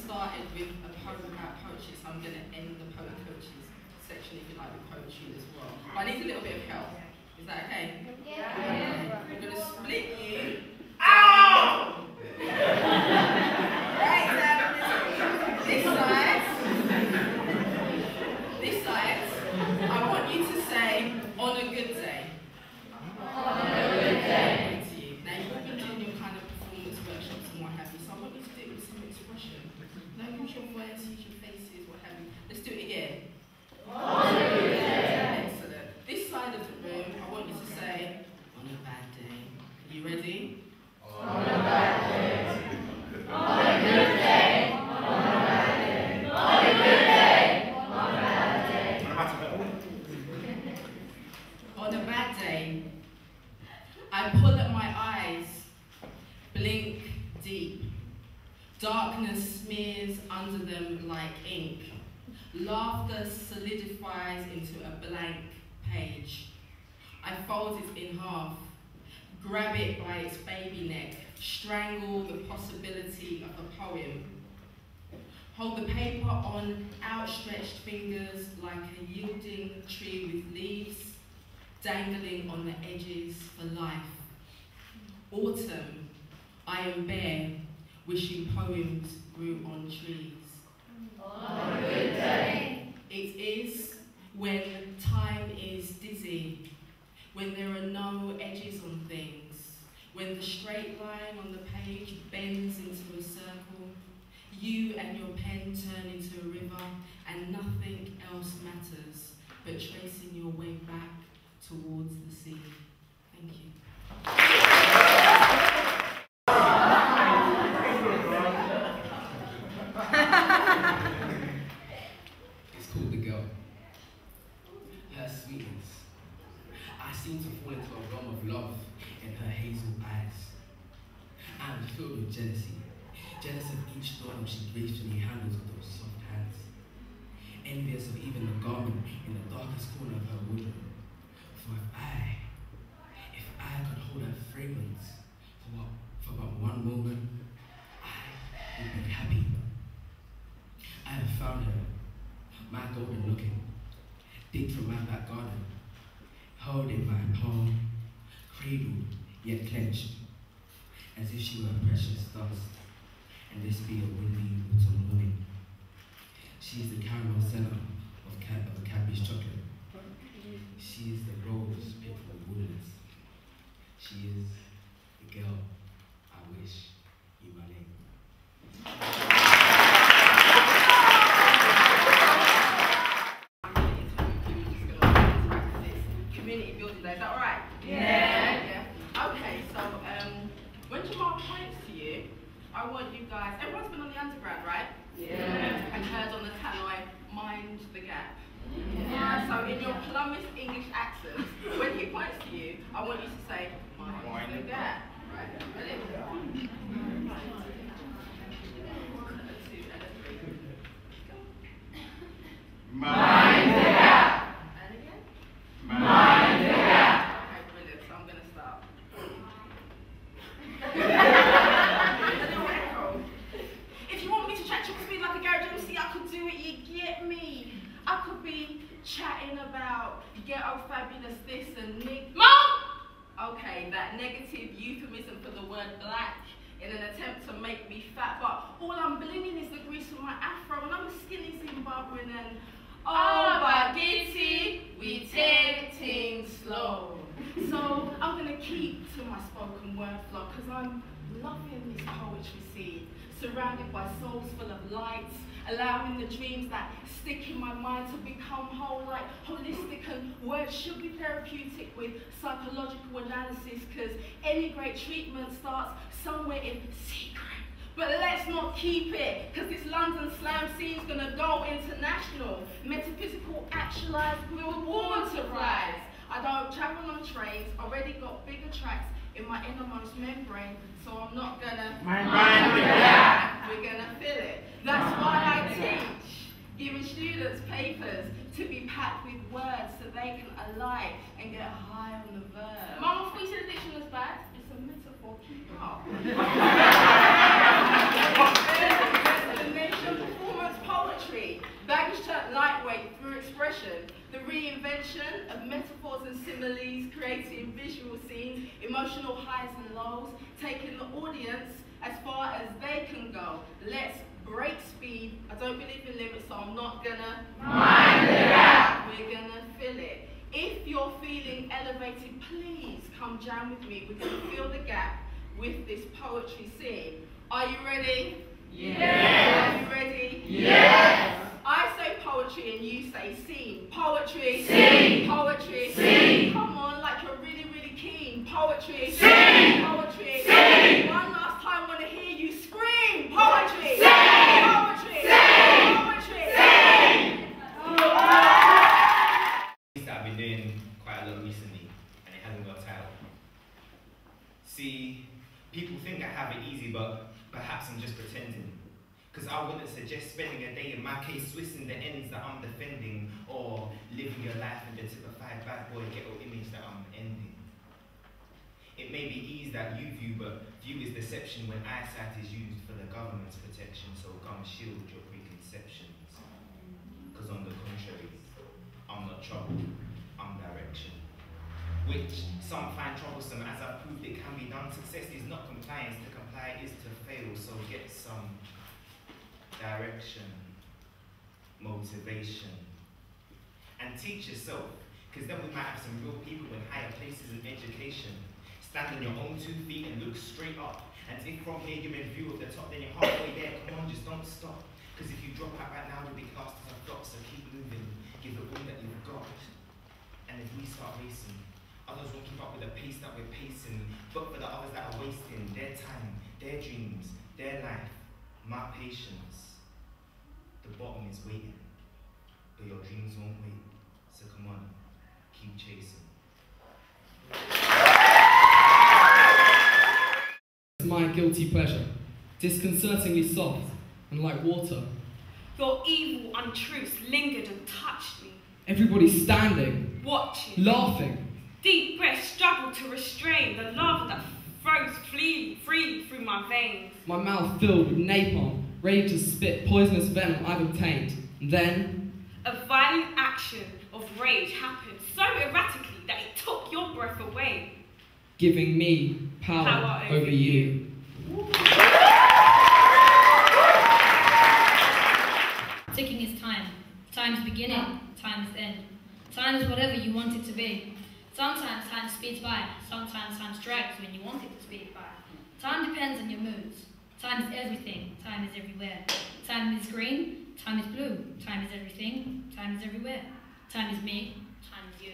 started with a poem about poetry, so I'm going to end the poem coaches section, if you like, with poetry as well. But I need a little bit of help. Is that okay? Yeah. We're going to split you. Ow! Right down this side. This side. I want you to say, on a good day. On a good day. Now, you've all been doing your kind of performance workshops and what have you, so I want you to do it with some expression. Now, use your voice, use your faces, what have you. Let's do it again. On a good day. Excellent. This side of the room, I want you to say, on a bad day. Are you ready? On a bad day. On a good day. On a bad day. On a good day. On a bad day. On a bad day, I pull at my eyes, blink deep. Darkness smears under them like ink. Laughter solidifies into a blank page. I fold it in half, grab it by its baby neck, strangle the possibility of a poem. Hold the paper on outstretched fingers like a yielding tree with leaves dangling on the edges for life. Autumn, I am bare, wishing poems grew on trees. On a good day. It is when time is dizzy, when there are no edges on things, when the straight line on the page bends into a circle, you and your pen turn into a river, and nothing else matters but tracing your way back towards the sea. Thank you. It's called The Girl. Her sweetness. I seem to fall into a realm of love in her hazel eyes. I'm filled with jealousy. Jealous of each doorknob she gracefully handles with those soft hands. Envious of even the garment in the darkest corner of her wardrobe. For if I could hold her fragrance for about one moment, I would be happy. I have found her, my golden looking, digged from my back garden, held in my palm, cradled yet clenched, as if she were a precious dust, and this be a windy autumn morning. She is the caramel center of Cadbury's chocolate. She is the rose picked from the wilderness. She is the girl I wish you my name. Community building day, is that alright? Yeah. Okay, so when Jamal points to you, I want you guys, everyone's been on the underground, right? Yeah. And heard on the tannoy, mind the gap. Yeah. So in your plumbest English accent, when he points to you, I want you to say, mind the gap. Right? Ready? Mind the gap. And again? Mind the gap. Okay, brilliant. So I'm going to start. If you want me to chat your speed like a garage MC, I could do it, you get me. I could be chatting about ghetto fabulous this and Nick. Mom! Okay, that negative euphemism for the word black in an attempt to make me fat, but all I'm blinging is the grease of my afro, and I'm a skinny Zimbabwean, and oh, Bagiti, we take things slow. So I'm gonna keep to my spoken word flow, because I'm loving this poetry scene, surrounded by souls full of lights, allowing the dreams that stick in my mind to become whole, like holistic, and words should be therapeutic with psychological analysis, because any great treatment starts somewhere in secret. But let's not keep it, because this London slam scene's gonna go international. Metaphysical actualized will want to rise. I don't travel on trains, already got bigger tracks in my innermost membrane, so I'm not gonna mind the gap. We're gonna fill it. That's why I teach, giving students papers to be packed with words so they can alight and get high on the verb. Mama, if we said addiction is bad, it's a metaphor, keep up. Destination emotional highs and lows, taking the audience as far as they can go. Let's break speed. I don't believe in limits, so I'm not gonna mind the gap. We're gonna fill it. If you're feeling elevated, please come jam with me. We're gonna fill the gap with this poetry scene. Are you ready? Yes. Are you ready? Yes. I say poetry and you say scene. Poetry. Scene. Poetry. Scene. Come on, like you're really, really keen. Poetry. Scene. Poetry. Scene. One last time, I want to hear you scream. Poetry. Scene. Poetry. Scene. Poetry. Scene. That I've been doing quite a lot recently, and it hasn't got out. See, people think I have it easy, but perhaps I'm just pretending. Because I wouldn't suggest spending a day in my case twisting the ends that I'm defending, or living your life in the typified bad boy ghetto image that I'm ending. It may be ease that you view, but view is deception when eyesight is used for the government's protection, so come shield your preconceptions. Because on the contrary, I'm not trouble, I'm direction. Which some find troublesome, as I've proved it can be done. Success is not compliance, to comply is to fail, so get some direction, motivation, and teach yourself, because then we might have some real people in higher places in education. Stand on your own 2 feet and look straight up, and if from here you're in view of the top, then you're halfway there. Come on, just don't stop, because if you drop out right now, you'll be classed as a flop, so keep moving, give it all that you've got. And if we start racing, others won't keep up with the pace that we're pacing, but for the others that are wasting their time, their dreams, their life, my patience, the bottom is waiting, but your dreams won't wait, so come on, keep chasing. My guilty pleasure, disconcertingly soft and like water. Your evil untruths lingered and touched me. Everybody's standing, Watching. laughing. Deep breaths struggled to restrain the love that froze free through my veins. My mouth filled with napalm, ready to spit poisonous venom I've obtained. And then, A violent action of rage happened so erratically that it took your breath away. giving me power over you. Ticking is time. Time's beginning, time's end. Time is whatever you want it to be. Sometimes time speeds by, sometimes time drags when you want it to speed by. Time depends on your moods. Time is everything, time is everywhere. Time is green, time is blue. Time is everything, time is everywhere. Time is me, time is you.